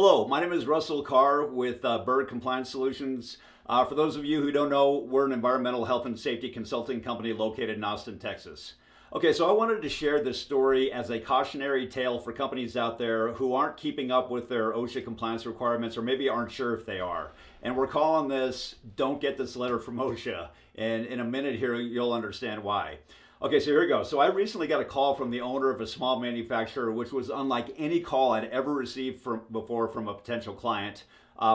Hello, my name is Russell Carr with Berg Compliance Solutions. For those of you who don't know, we're an environmental health and safety consulting company located in Austin, Texas. Okay, so I wanted to share this story as a cautionary tale for companies out there who aren't keeping up with their OSHA compliance requirements or maybe aren't sure if they are. And we're calling this, "Don't Get This Letter from OSHA." And in a minute here, you'll understand why. Okay, so here we go. So I recently got a call from the owner of a small manufacturer, which was unlike any call I'd ever received before from a potential client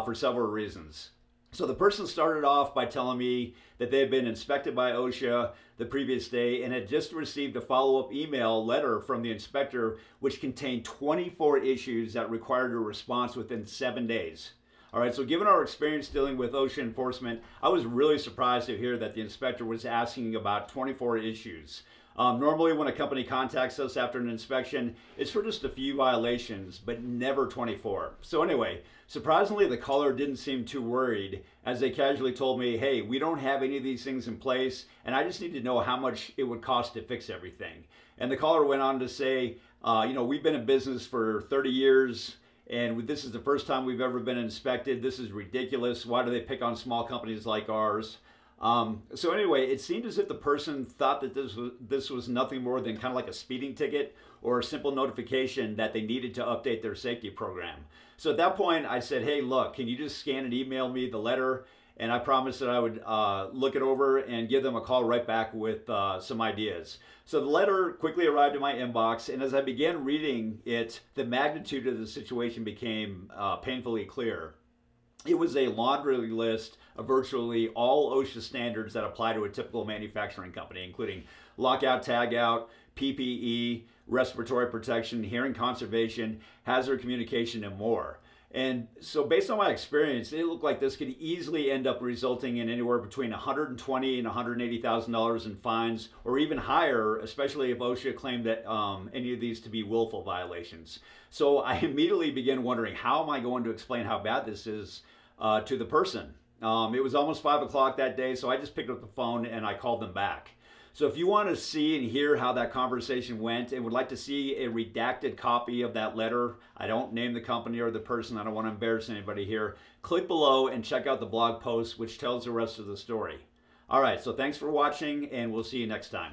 for several reasons. So the person started off by telling me that they had been inspected by OSHA the previous day and had just received a follow-up email letter from the inspector which contained 24 issues that required a response within 7 days. All right, so given our experience dealing with OSHA enforcement, I was really surprised to hear that the inspector was asking about 24 issues. Normally when a company contacts us after an inspection, it's for just a few violations, but never 24. So anyway, surprisingly, the caller didn't seem too worried as they casually told me, "Hey, we don't have any of these things in place, and I just need to know how much it would cost to fix everything." And the caller went on to say, we've been in business for 30 years, and this is the first time we've ever been inspected. This is ridiculous. Why do they pick on small companies like ours? So anyway, it seemed as if the person thought that this was nothing more than kind of like a speeding ticket or a simple notification that they needed to update their safety program. So at that point, I said, "Hey, look, can you just scan and email me the letter?" And I promised that I would look it over and give them a call right back with some ideas. So the letter quickly arrived in my inbox, and as I began reading it, the magnitude of the situation became painfully clear. It was a laundry list of virtually all OSHA standards that apply to a typical manufacturing company, including lockout, tagout, PPE, respiratory protection, hearing conservation, hazard communication, and more. And so based on my experience, it looked like this could easily end up resulting in anywhere between $120,000 and $180,000 in fines, or even higher, especially if OSHA claimed that any of these to be willful violations. So I immediately began wondering, how am I going to explain how bad this is to the person? It was almost 5 o'clock that day, so I just picked up the phone and I called them back. So if you want to see and hear how that conversation went and would like to see a redacted copy of that letter, I don't name the company or the person, I don't want to embarrass anybody here, click below and check out the blog post which tells the rest of the story. All right, so thanks for watching and we'll see you next time.